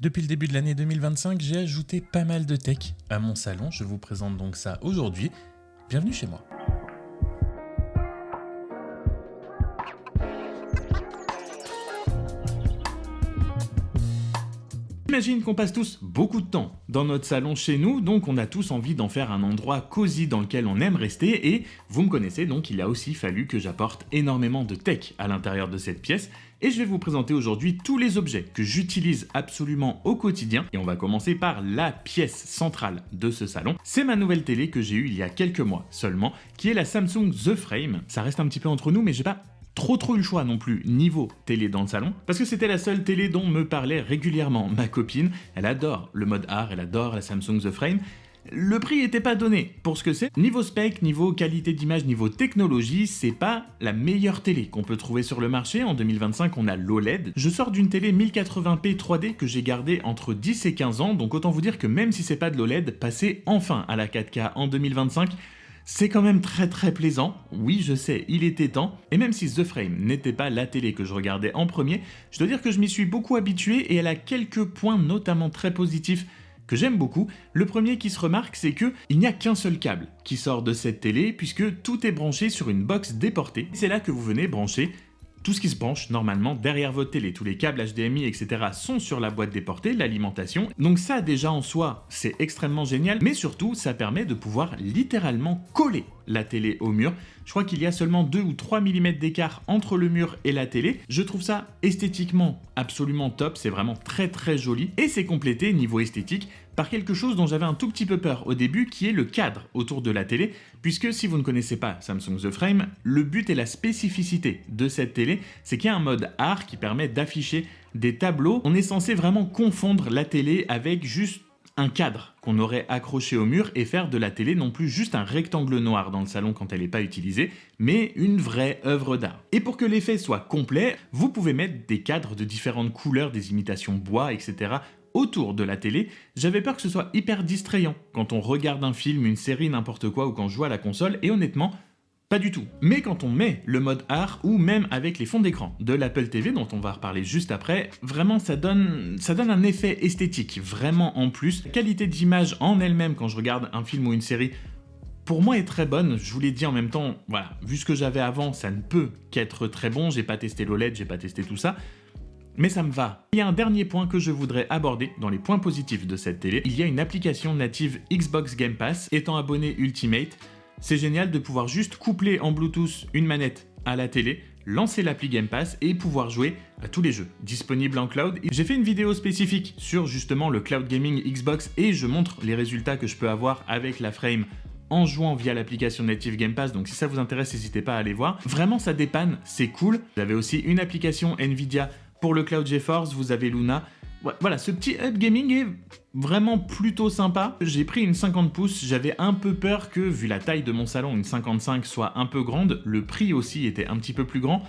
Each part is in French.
Depuis le début de l'année 2025, j'ai ajouté pas mal de tech à mon salon. Je vous présente donc ça aujourd'hui. Bienvenue chez moi. J'imagine qu'on passe tous beaucoup de temps dans notre salon chez nous, donc on a tous envie d'en faire un endroit cosy dans lequel on aime rester, et vous me connaissez, donc il a aussi fallu que j'apporte énormément de tech à l'intérieur de cette pièce, et je vais vous présenter aujourd'hui tous les objets que j'utilise absolument au quotidien, et on va commencer par la pièce centrale de ce salon. C'est ma nouvelle télé que j'ai eue il y a quelques mois seulement, qui est la Samsung The Frame. Ça reste un petit peu entre nous, mais j'ai pas trop eu le choix non plus niveau télé dans le salon, parce que c'était la seule télé dont me parlait régulièrement ma copine. Elle adore le mode art, elle adore la Samsung The Frame. Le prix était pas donné pour ce que c'est. Niveau spec, niveau qualité d'image, niveau technologie, c'est pas la meilleure télé qu'on peut trouver sur le marché. En 2025, on a l'OLED. Je sors d'une télé 1080p 3D que j'ai gardée entre 10 et 15 ans, donc autant vous dire que même si c'est pas de l'OLED, passer enfin à la 4K en 2025, c'est quand même très plaisant. Oui, je sais, il était temps. Et même si The Frame n'était pas la télé que je regardais en premier, je dois dire que je m'y suis beaucoup habitué et elle a quelques points notamment très positifs que j'aime beaucoup. Le premier qui se remarque, c'est que il n'y a qu'un seul câble qui sort de cette télé puisque tout est branché sur une box déportée. C'est là que vous venez brancher tout ce qui se branche normalement derrière votre télé. Tous les câbles HDMI, etc. sont sur la boîte déportée, l'alimentation. Donc ça, déjà en soi, c'est extrêmement génial. Mais surtout, ça permet de pouvoir littéralement coller la télé au mur. Je crois qu'il y a seulement 2 ou 3 mm d'écart entre le mur et la télé. Je trouve ça esthétiquement absolument top. C'est vraiment très joli. Et c'est complété niveau esthétique par quelque chose dont j'avais un tout petit peu peur au début, qui est le cadre autour de la télé, puisque si vous ne connaissez pas Samsung The Frame, le but et la spécificité de cette télé, c'est qu'il y a un mode art qui permet d'afficher des tableaux. On est censé vraiment confondre la télé avec juste un cadre qu'on aurait accroché au mur et faire de la télé non plus juste un rectangle noir dans le salon quand elle n'est pas utilisée, mais une vraie œuvre d'art. Et pour que l'effet soit complet, vous pouvez mettre des cadres de différentes couleurs, des imitations bois, etc. autour de la télé. J'avais peur que ce soit hyper distrayant quand on regarde un film, une série, n'importe quoi, ou quand je joue à la console, et honnêtement, pas du tout. Mais quand on met le mode art, ou même avec les fonds d'écran de l'Apple TV, dont on va reparler juste après, vraiment ça donne un effet esthétique, vraiment en plus. La qualité d'image en elle-même quand je regarde un film ou une série, pour moi est très bonne. Je vous l'ai dit en même temps, voilà, vu ce que j'avais avant, ça ne peut qu'être très bon. J'ai pas testé l'OLED, j'ai pas testé tout ça, mais ça me va. Il y a un dernier point que je voudrais aborder dans les points positifs de cette télé. Il y a une application native Xbox Game Pass. Étant abonné Ultimate, c'est génial de pouvoir juste coupler en Bluetooth une manette à la télé, lancer l'appli Game Pass et pouvoir jouer à tous les jeux disponibles en cloud. J'ai fait une vidéo spécifique sur justement le cloud gaming Xbox et je montre les résultats que je peux avoir avec la Frame en jouant via l'application native Game Pass, donc si ça vous intéresse, n'hésitez pas à aller voir. Vraiment, ça dépanne, c'est cool. Vous avez aussi une application Nvidia pour le cloud GeForce, vous avez Luna. Voilà, ce petit hub gaming est vraiment plutôt sympa. J'ai pris une 50 pouces, j'avais un peu peur que, vu la taille de mon salon, une 55 soit un peu grande. Le prix aussi était un petit peu plus grand.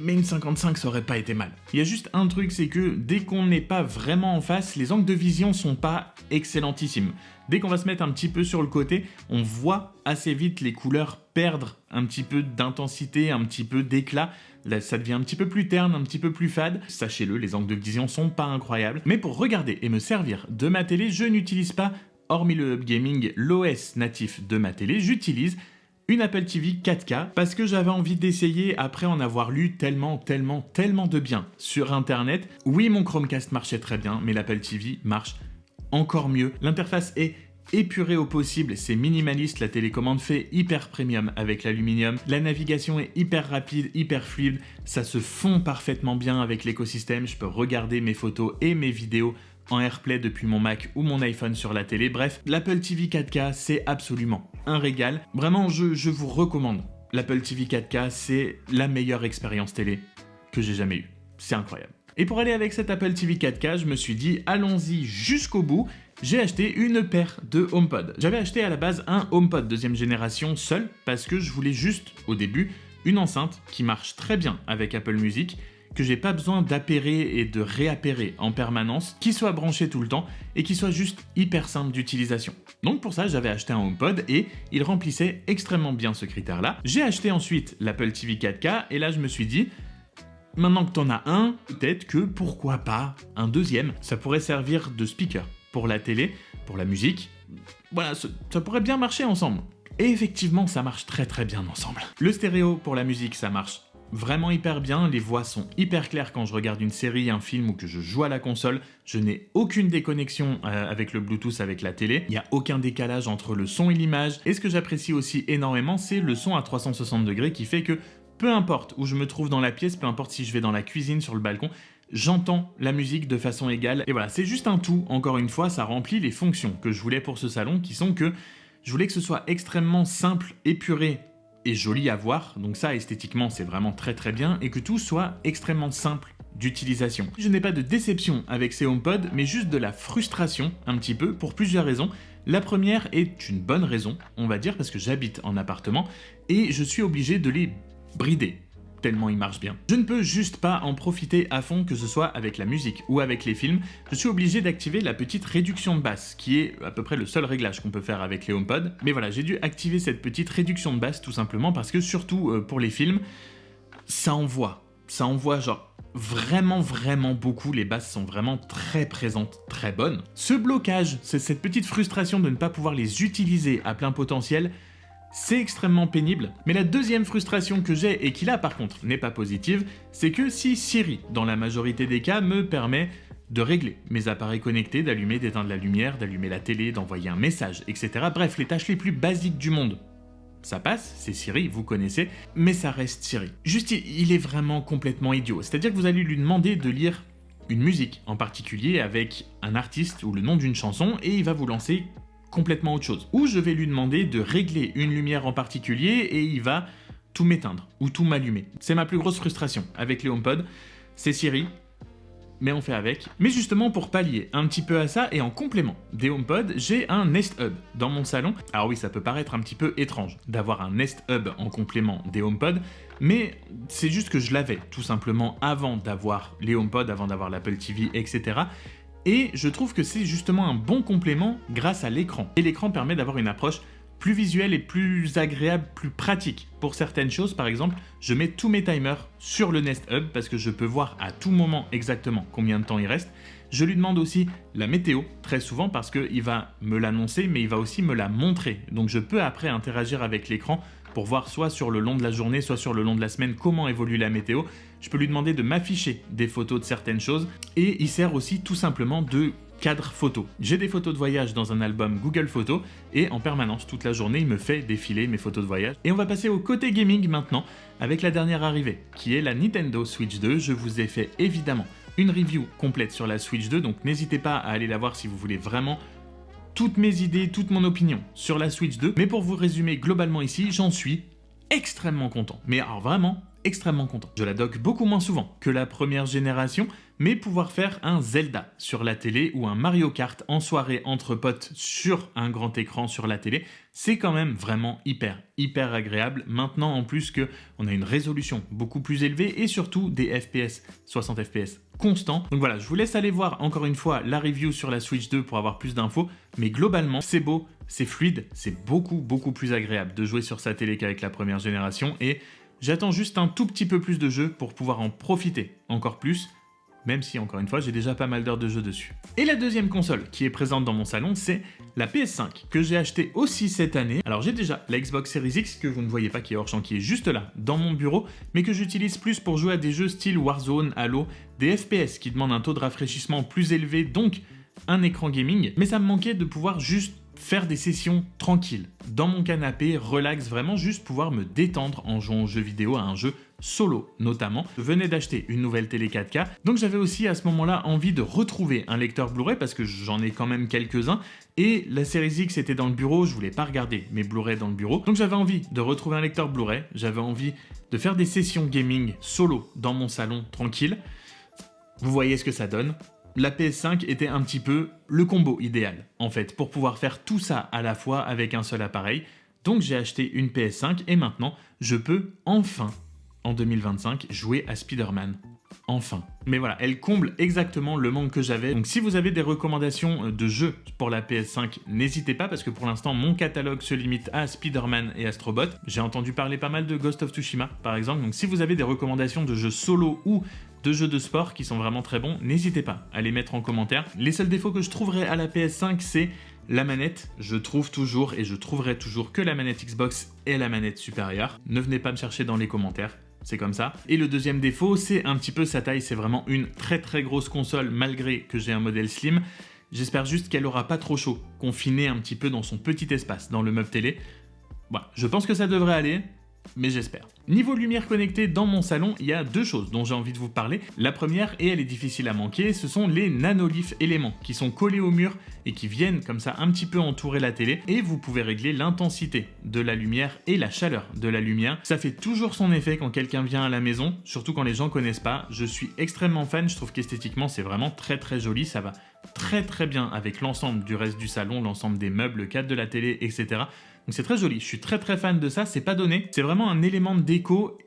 Mais une 55 ça aurait pas été mal. Il y a juste un truc, c'est que dès qu'on n'est pas vraiment en face, les angles de vision sont pas excellentissimes. Dès qu'on va se mettre un petit peu sur le côté, on voit assez vite les couleurs perdre un petit peu d'intensité, un petit peu d'éclat. Là, ça devient un petit peu plus terne, un petit peu plus fade. Sachez-le, les angles de vision sont pas incroyables. Mais pour regarder et me servir de ma télé, je n'utilise pas, hormis le hub gaming, l'OS natif de ma télé. J'utilise une Apple TV 4K parce que j'avais envie d'essayer après en avoir lu tellement de bien sur internet. Oui, mon Chromecast marchait très bien, mais l'Apple TV marche encore mieux. L'interface est épurée au possible, c'est minimaliste, la télécommande fait hyper premium avec l'aluminium, la navigation est hyper rapide, hyper fluide, ça se fond parfaitement bien avec l'écosystème, je peux regarder mes photos et mes vidéos en AirPlay depuis mon Mac ou mon iPhone sur la télé. Bref, l'Apple TV 4K, c'est absolument un régal. Vraiment, je vous recommande l'Apple TV 4K, c'est la meilleure expérience télé que j'ai jamais eue. C'est incroyable. Et pour aller avec cette Apple TV 4K, je me suis dit, allons-y jusqu'au bout. J'ai acheté une paire de HomePod. J'avais acheté à la base un HomePod deuxième génération seul, parce que je voulais juste, au début, une enceinte qui marche très bien avec Apple Music, que j'ai pas besoin d'appairer et de réappairer en permanence, qui soit branché tout le temps et qui soit juste hyper simple d'utilisation. Donc pour ça, j'avais acheté un HomePod et il remplissait extrêmement bien ce critère-là. J'ai acheté ensuite l'Apple TV 4K et là je me suis dit, Maintenant que t'en as un, peut-être que pourquoi pas un deuxième. Ça pourrait servir de speaker pour la télé, pour la musique. Voilà, ça pourrait bien marcher ensemble. Et effectivement, ça marche très très bien ensemble. Le stéréo pour la musique, ça marche vraiment hyper bien, les voix sont hyper claires quand je regarde une série, un film ou que je joue à la console. Je n'ai aucune déconnexion avec le Bluetooth avec la télé, il n'y a aucun décalage entre le son et l'image. Et ce que j'apprécie aussi énormément, c'est le son à 360 degrés qui fait que peu importe où je me trouve dans la pièce, peu importe si je vais dans la cuisine, sur le balcon, j'entends la musique de façon égale. Et voilà, c'est juste un tout, encore une fois, ça remplit les fonctions que je voulais pour ce salon, qui sont que je voulais que ce soit extrêmement simple, épuré et joli à voir, donc ça esthétiquement c'est vraiment très très bien, et que tout soit extrêmement simple d'utilisation. Je n'ai pas de déception avec ces HomePod, mais juste de la frustration un petit peu, pour plusieurs raisons. La première est une bonne raison, on va dire, parce que j'habite en appartement, et je suis obligé de les brider, tellement ils marchent bien. Je ne peux juste pas en profiter à fond, que ce soit avec la musique ou avec les films. Je suis obligé d'activer la petite réduction de basse, qui est à peu près le seul réglage qu'on peut faire avec les HomePod. Mais voilà, j'ai dû activer cette petite réduction de basse tout simplement parce que surtout pour les films, ça envoie genre vraiment beaucoup, les basses sont vraiment très présentes, très bonnes. Ce blocage, c'est cette petite frustration de ne pas pouvoir les utiliser à plein potentiel, c'est extrêmement pénible. Mais la deuxième frustration que j'ai, et qui là par contre n'est pas positive, c'est que si Siri, dans la majorité des cas, me permet de régler mes appareils connectés, d'allumer, d'éteindre la lumière, d'allumer la télé, d'envoyer un message, etc. Bref, les tâches les plus basiques du monde. Ça passe, c'est Siri, vous connaissez, mais ça reste Siri. Juste, il est vraiment complètement idiot. C'est-à-dire que vous allez lui demander de lire une musique en particulier avec un artiste ou le nom d'une chanson, et il va vous lancer complètement autre chose. Ou je vais lui demander de régler une lumière en particulier et il va tout m'éteindre ou tout m'allumer. C'est ma plus grosse frustration avec les HomePod, c'est Siri, mais on fait avec. Mais justement pour pallier un petit peu à ça et en complément des HomePod, j'ai un Nest Hub dans mon salon. Alors oui, ça peut paraître un petit peu étrange d'avoir un Nest Hub en complément des HomePod, mais c'est juste que je l'avais tout simplement avant d'avoir les HomePod, avant d'avoir l'Apple TV, etc. Et je trouve que c'est justement un bon complément grâce à l'écran. Et l'écran permet d'avoir une approche plus visuelle et plus agréable, plus pratique. Pour certaines choses, par exemple, je mets tous mes timers sur le Nest Hub parce que je peux voir à tout moment exactement combien de temps il reste. Je lui demande aussi la météo, très souvent, parce qu'il va me l'annoncer, mais il va aussi me la montrer. Donc je peux après interagir avec l'écran pour voir soit sur le long de la journée, soit sur le long de la semaine comment évolue la météo. Je peux lui demander de m'afficher des photos de certaines choses et il sert aussi tout simplement de cadre photo. J'ai des photos de voyage dans un album Google Photos et en permanence toute la journée il me fait défiler mes photos de voyage. Et on va passer au côté gaming maintenant avec la dernière arrivée qui est la Nintendo Switch 2. Je vous ai fait évidemment une review complète sur la Switch 2, donc n'hésitez pas à aller la voir si vous voulez vraiment toutes mes idées, toute mon opinion sur la Switch 2. Mais pour vous résumer globalement ici, j'en suis extrêmement content. Mais alors vraiment extrêmement content. Je la dock beaucoup moins souvent que la première génération, mais pouvoir faire un Zelda sur la télé ou un Mario Kart en soirée entre potes sur un grand écran sur la télé, c'est quand même vraiment hyper agréable. Maintenant en plus que on a une résolution beaucoup plus élevée et surtout des FPS, 60 FPS constants. Donc voilà, je vous laisse aller voir encore une fois la review sur la Switch 2 pour avoir plus d'infos, mais globalement c'est beau, c'est fluide, c'est beaucoup plus agréable de jouer sur sa télé qu'avec la première génération et j'attends juste un tout petit peu plus de jeux pour pouvoir en profiter encore plus, même si encore une fois j'ai déjà pas mal d'heures de jeu dessus. Et la deuxième console qui est présente dans mon salon, c'est la PS5 que j'ai achetée aussi cette année. Alors j'ai déjà la Xbox Series X que vous ne voyez pas, qui est hors champ, qui est juste là dans mon bureau, mais que j'utilise plus pour jouer à des jeux style Warzone, Halo, des FPS qui demandent un taux de rafraîchissement plus élevé, donc un écran gaming, mais ça me manquait de pouvoir juste faire des sessions tranquilles, dans mon canapé, relax, vraiment juste pouvoir me détendre en jouant aux jeux vidéo, à un jeu solo notamment. Je venais d'acheter une nouvelle télé 4K, donc j'avais aussi à ce moment-là envie de retrouver un lecteur Blu-ray parce que j'en ai quand même quelques-uns, et la Series X était dans le bureau, je voulais pas regarder mes Blu-ray dans le bureau, donc j'avais envie de retrouver un lecteur Blu-ray, j'avais envie de faire des sessions gaming solo dans mon salon tranquille. Vous voyez ce que ça donne. La PS5 était un petit peu le combo idéal, en fait, pour pouvoir faire tout ça à la fois avec un seul appareil. Donc j'ai acheté une PS5 et maintenant, je peux enfin, en 2025, jouer à Spider-Man enfin. Mais voilà, elle comble exactement le manque que j'avais. Donc si vous avez des recommandations de jeux pour la PS5, n'hésitez pas, parce que pour l'instant, mon catalogue se limite à Spider-Man et Astro Bot. J'ai entendu parler pas mal de Ghost of Tsushima, par exemple. Donc si vous avez des recommandations de jeux solo ou de jeux de sport qui sont vraiment très bons, n'hésitez pas à les mettre en commentaire. Les seuls défauts que je trouverais à la PS5, c'est la manette. Je trouve toujours et je trouverai toujours que la manette Xbox est la manette supérieure. Ne venez pas me chercher dans les commentaires. C'est comme ça. Et le deuxième défaut, c'est un petit peu sa taille. C'est vraiment une très très grosse console, malgré que j'ai un modèle slim. J'espère juste qu'elle aura pas trop chaud, confinée un petit peu dans son petit espace, dans le meuble télé. Voilà, je pense que ça devrait aller, mais j'espère. Niveau lumière connectée dans mon salon, il y a deux choses dont j'ai envie de vous parler. La première, et elle est difficile à manquer, ce sont les Nanolith éléments qui sont collés au mur et qui viennent comme ça un petit peu entourer la télé, et vous pouvez régler l'intensité de la lumière et la chaleur de la lumière. Ça fait toujours son effet quand quelqu'un vient à la maison, surtout quand les gens connaissent pas. Je suis extrêmement fan, je trouve qu'esthétiquement c'est vraiment très très joli, ça va très très bien avec l'ensemble du reste du salon, l'ensemble des meubles, le cadre de la télé, etc. Donc c'est très joli, je suis très très fan de ça, c'est pas donné, c'est vraiment un élément de déco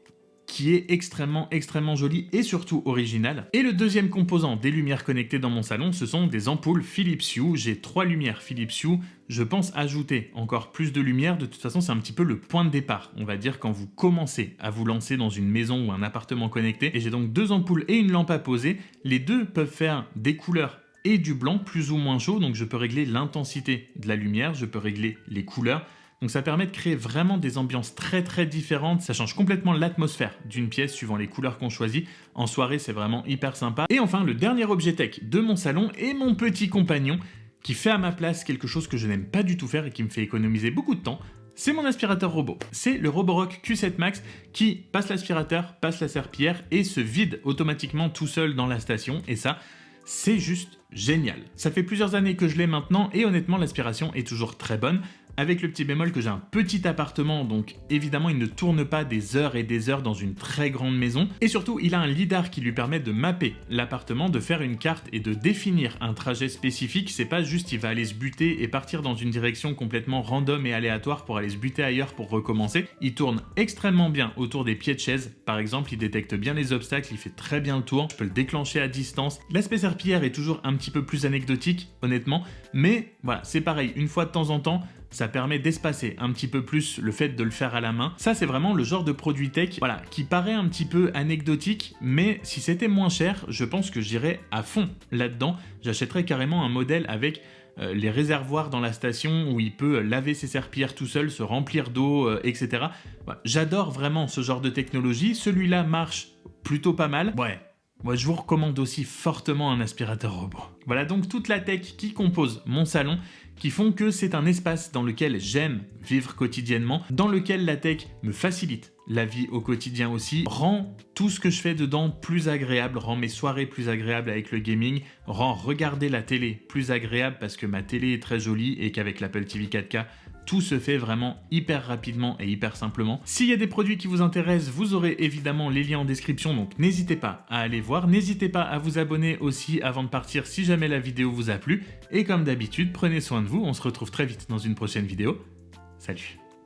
qui est extrêmement joli et surtout original. Et le deuxième composant des lumières connectées dans mon salon, ce sont des ampoules Philips Hue. J'ai 3 lumières Philips Hue, je pense ajouter encore plus de lumière. De toute façon, c'est un petit peu le point de départ, on va dire, quand vous commencez à vous lancer dans une maison ou un appartement connecté. Et j'ai donc 2 ampoules et une lampe à poser. Les deux peuvent faire des couleurs et du blanc plus ou moins chaud, donc je peux régler l'intensité de la lumière, je peux régler les couleurs. Donc ça permet de créer vraiment des ambiances très très différentes, ça change complètement l'atmosphère d'une pièce suivant les couleurs qu'on choisit. En soirée, c'est vraiment hyper sympa. Et enfin, le dernier objet tech de mon salon est mon petit compagnon qui fait à ma place quelque chose que je n'aime pas du tout faire et qui me fait économiser beaucoup de temps. C'est mon aspirateur robot. C'est le Roborock Q7 Max qui passe l'aspirateur, passe la serpillière et se vide automatiquement tout seul dans la station. Et ça, c'est juste génial. Ça fait plusieurs années que je l'ai maintenant et honnêtement, l'aspiration est toujours très bonne. Avec le petit bémol que j'ai un petit appartement, donc évidemment il ne tourne pas des heures et des heures dans une très grande maison. Et surtout, il a un lidar qui lui permet de mapper l'appartement, de faire une carte et de définir un trajet spécifique. C'est pas juste il va aller se buter et partir dans une direction complètement random et aléatoire pour aller se buter ailleurs pour recommencer. Il tourne extrêmement bien autour des pieds de chaise. Par exemple, il détecte bien les obstacles, il fait très bien le tour. Je peux le déclencher à distance. L'aspect serpillière est toujours un petit peu plus anecdotique, honnêtement. Mais voilà, c'est pareil, une fois de temps en temps, ça permet d'espacer un petit peu plus le fait de le faire à la main. Ça, c'est vraiment le genre de produit tech, voilà, qui paraît un petit peu anecdotique, mais si c'était moins cher, je pense que j'irais à fond là-dedans. J'achèterais carrément un modèle avec les réservoirs dans la station où il peut laver ses serpillères tout seul, se remplir d'eau, etc. Voilà, j'adore vraiment ce genre de technologie. Celui-là marche plutôt pas mal. Ouais. Moi, je vous recommande aussi fortement un aspirateur robot. Voilà donc toute la tech qui compose mon salon, qui font que c'est un espace dans lequel j'aime vivre quotidiennement, dans lequel la tech me facilite la vie au quotidien aussi, rend tout ce que je fais dedans plus agréable, rend mes soirées plus agréables avec le gaming, rend regarder la télé plus agréable parce que ma télé est très jolie et qu'avec l'Apple TV 4K, tout se fait vraiment hyper rapidement et hyper simplement. S'il y a des produits qui vous intéressent, vous aurez évidemment les liens en description, donc n'hésitez pas à aller voir. N'hésitez pas à vous abonner aussi avant de partir si jamais la vidéo vous a plu. Et comme d'habitude, prenez soin de vous, on se retrouve très vite dans une prochaine vidéo. Salut!